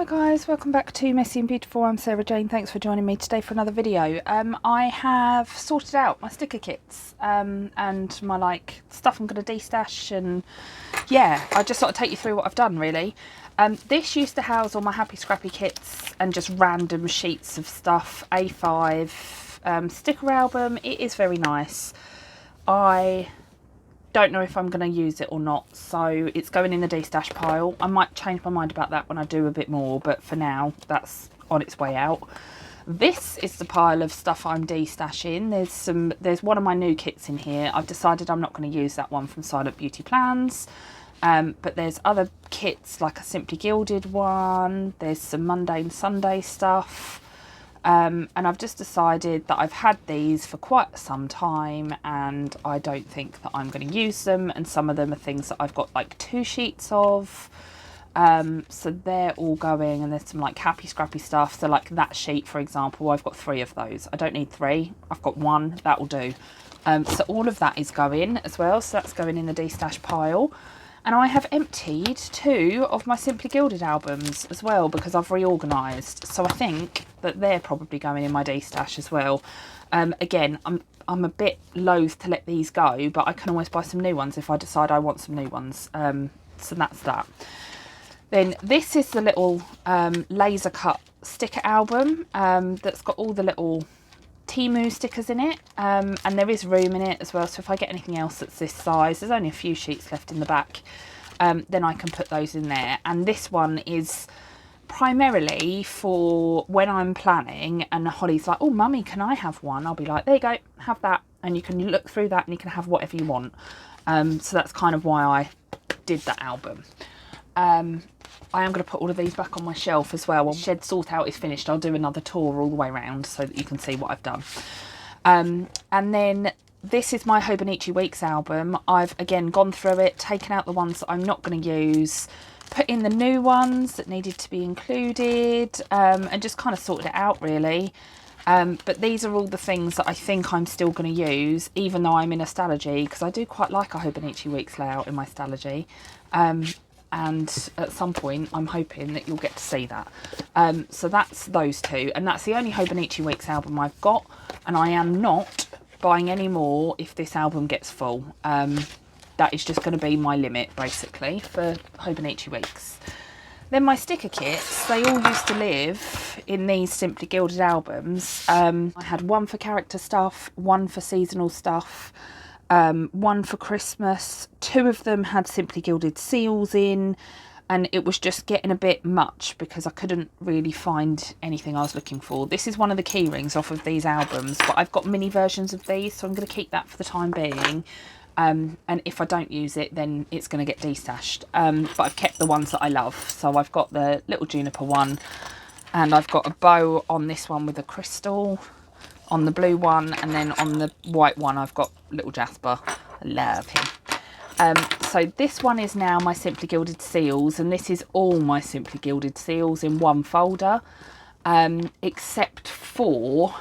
guys, welcome back to Messy and Beautiful. I'm Sarah Jane. Thanks for joining me today for another video. I have sorted out my sticker kits and my stuff I'm going to destash, and yeah, I just sort of take you through what I've done really. This used to house all my Happy Scrappy kits and just random sheets of stuff. A5 sticker album. It is very nice. I don't know if I'm going to use it or not, so it's going in the destash pile. I might change my mind about that when I do a bit more, but for now that's on its way out. This is the pile of stuff I'm destashing. There's one of my new kits in here. I've decided I'm not going to use that one from Silent Beauty Plans, but there's other kits like a Simply Gilded one. There's some Mundane Sunday stuff. And I've just decided that I've had these for quite some time and I don't think that I'm going to use them, and some of them are things that I've got like 2 sheets of, so they're all going. And there's some like Happy Scrappy stuff, so like that sheet for example, I've got 3 of those. I don't need 3, I've got 1, that will do. So all of that is going as well, so that's going in the destash pile. And I have emptied 2 of my Simply Gilded albums as well because I've reorganised. So I think that they're probably going in my destash as well. Again, I'm a bit loath to let these go, but I can always buy some new ones if I decide I want some new ones. So that's that. Then this is the little laser cut sticker album that's got all the little Timu stickers in it, and there is room in it as well, so if I get anything else that's this size, there's only a few sheets left in the back, then I can put those in there. And this one is primarily for when I'm planning and Holly's like, oh mummy, can I have one? I'll be like, there you go, have that, and you can look through that and you can have whatever you want. So that's kind of why I did that album. I am going to put all of these back on my shelf as well. When shed sort out is finished, I'll do another tour all the way around so that you can see what I've done. And then this is my Hobonichi Weeks album. I've again gone through it, taken out the ones that I'm not going to use, put in the new ones that needed to be included, and just kind of sorted it out really. But these are all the things that I think I'm still going to use, even though I'm in a Stalogy, because I do quite like a Hobonichi Weeks layout in my Stalogy. And at some point I'm hoping that you'll get to see that. So that's those 2, and that's the only Hobonichi Weeks album I've got, and I am not buying any more if this album gets full. That is just going to be my limit basically for Hobonichi Weeks. Then my sticker kits, they all used to live in these Simply Gilded albums. I had one for character stuff, one for seasonal stuff, one for Christmas. 2 of them had Simply Gilded seals in, and it was just getting a bit much because I couldn't really find anything I was looking for. This is one of the key rings off of these albums, but I've got mini versions of these, so I'm going to keep that for the time being. And if I don't use it, then it's going to get destashed. But I've kept the ones that I love. So I've got the little juniper one, and I've got a bow on this one with a crystal on the blue one, and then on the white one I've got little Jasper. I love him. So this one is now my Simply Gilded seals, and this is all my Simply Gilded seals in one folder, except for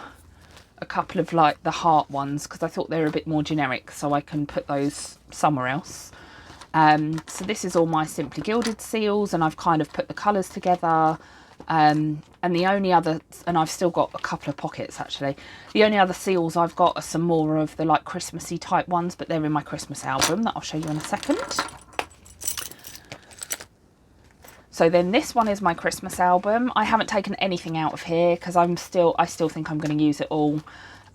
a couple of like the heart ones, because I thought they were a bit more generic, so I can put those somewhere else. So this is all my Simply Gilded seals, and I've kind of put the colours together. And the only other, and I've still got a couple of pockets actually, the only other seals I've got are some more of the like Christmassy type ones, but they're in my Christmas album that I'll show you in a second. So then this one is my Christmas album. I haven't taken anything out of here because I still think I'm going to use it all.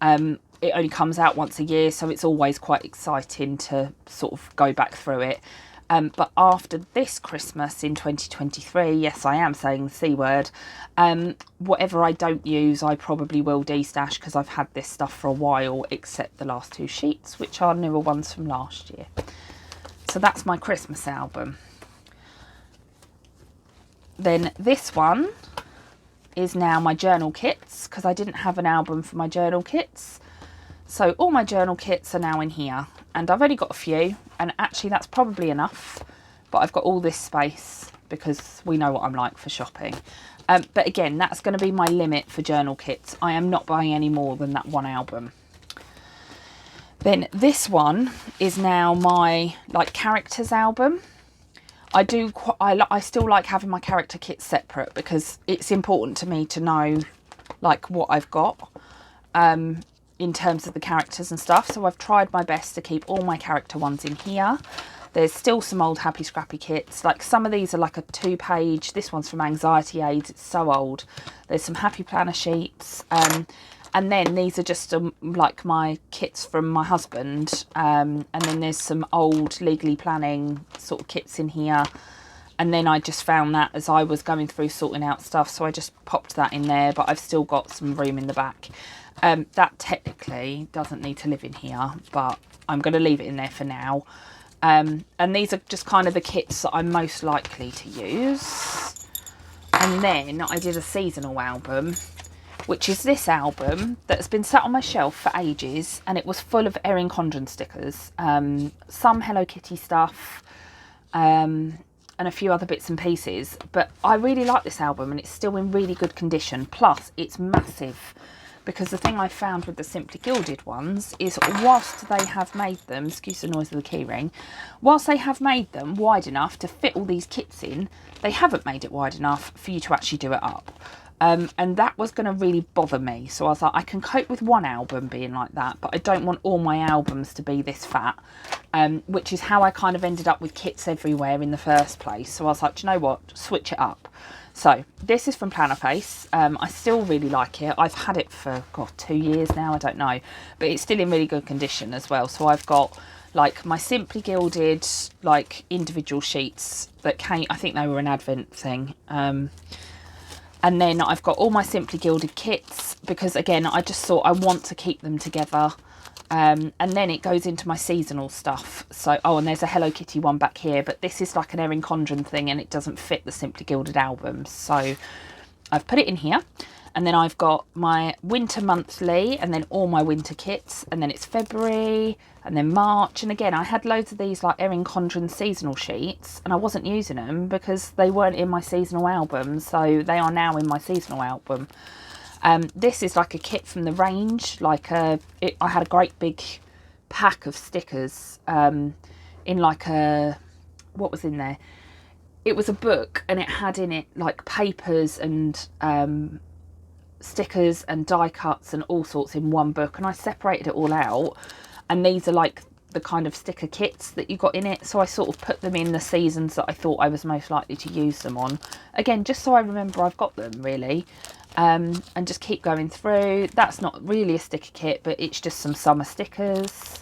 It only comes out once a year, so it's always quite exciting to sort of go back through it. But after this Christmas in 2023, yes, I am saying the C word, whatever I don't use, I probably will destash because I've had this stuff for a while, except the last 2 sheets, which are newer ones from last year. So that's my Christmas album. Then this one is now my journal kits, because I didn't have an album for my journal kits. So all my journal kits are now in here, and I've only got a few, and actually that's probably enough, but I've got all this space because we know what I'm like for shopping. But again, that's going to be my limit for journal kits. I am not buying any more than that one album. Then this one is now my like characters album. I still like having my character kits separate because it's important to me to know like what I've got in terms of the characters and stuff. So I've tried my best to keep all my character ones in here. There's still some old Happy Scrappy kits. Like some of these are like a 2-page. This one's from Anxiety Aids. It's so old. There's some Happy Planner sheets. And then these are just like my kits from my husband. And then there's some old Legally Planning sort of kits in here. And then I just found that as I was going through sorting out stuff. So I just popped that in there. But I've still got some room in the back. That technically doesn't need to live in here. But I'm going to leave it in there for now. And these are just kind of the kits that I'm most likely to use. And then I did a seasonal album, which is this album that has been sat on my shelf for ages, and it was full of Erin Condren stickers, some Hello Kitty stuff, and a few other bits and pieces. But I really like this album, and it's still in really good condition. Plus, it's massive. Because the thing I found with the Simply Gilded ones is whilst they have made them, excuse the noise of the keyring, whilst they have made them wide enough to fit all these kits in, they haven't made it wide enough for you to actually do it up. And that was going to really bother me. So I was like, I can cope with one album being like that, but I don't want all my albums to be this fat, which is how I kind of ended up with kits everywhere in the first place. So I was like, do you know what? Switch it up. So this is from Plannerface. I still really like it. I've had it for, God, 2 years now. I don't know. But it's still in really good condition as well. So I've got like my Simply Gilded like individual sheets that came, I think they were an Advent thing. And then I've got all my Simply Gilded kits because, again, I just thought I want to keep them together. And then it goes into my seasonal stuff. So, oh, and there's a Hello Kitty one back here, but this is like an Erin Condren thing and it doesn't fit the Simply Gilded albums. So I've put it in here. And then I've got my winter monthly and then all my winter kits. And then it's February and then March. And again, I had loads of these like Erin Condren seasonal sheets and I wasn't using them because they weren't in my seasonal album. So they are now in my seasonal album. This is like a kit from the range. Like I had a great big pack of stickers in like a, what was in there? It was a book and it had in it like papers and stickers and die cuts and all sorts in one book, and I separated it all out, and these are like the kind of sticker kits that you got in it. So I sort of put them in the seasons that I thought I was most likely to use them on, again just so I remember I've got them really. And just keep going through. That's not really a sticker kit, but it's just some summer stickers.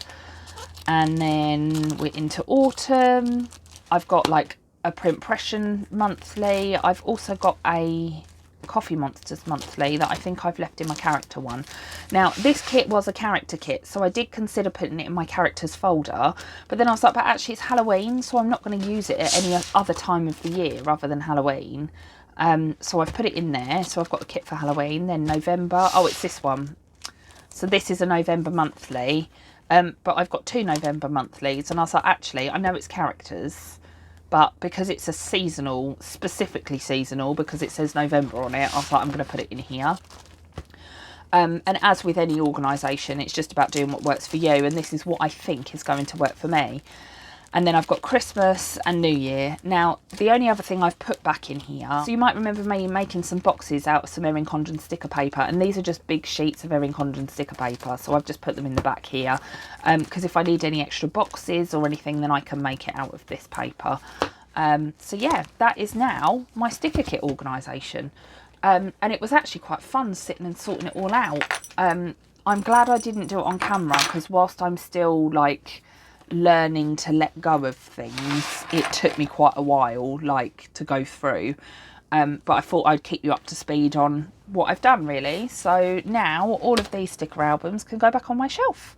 And then we're into autumn. I've got like a Printpression monthly. I've also got a Coffee Monsters monthly that I think I've left in my character one. Now this kit was a character kit, so I did consider putting it in my characters folder, but then I was like, but actually it's Halloween, so I'm not going to use it at any other time of the year other than Halloween. So I've put it in there. So I've got a kit for Halloween. Then November, oh, it's this one. So this is a November monthly, but I've got 2 November monthlies, and I was like, actually I know it's characters, but because it's a seasonal, specifically seasonal, because it says November on it, I was like, I'm going to put it in here. And as with any organisation, it's just about doing what works for you, and this is what I think is going to work for me. And then I've got Christmas and New Year. Now, the only other thing I've put back in here, so you might remember me making some boxes out of some Erin Condren sticker paper, and these are just big sheets of Erin Condren sticker paper, so I've just put them in the back here, because if I need any extra boxes or anything, then I can make it out of this paper. So yeah, that is now my sticker kit organisation. And it was actually quite fun sitting and sorting it all out. I'm glad I didn't do it on camera, because whilst I'm still like learning to let go of things, it took me quite a while like to go through, but I thought I'd keep you up to speed on what I've done really. So now all of these sticker albums can go back on my shelf.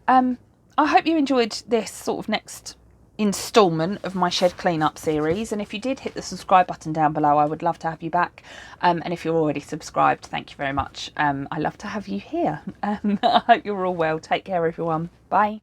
I hope you enjoyed this sort of next instalment of my shed cleanup series, and if you did, hit the subscribe button down below. I would love to have you back, and if you're already subscribed, thank you very much. I love to have you here. I hope you're all well. Take care everyone. Bye.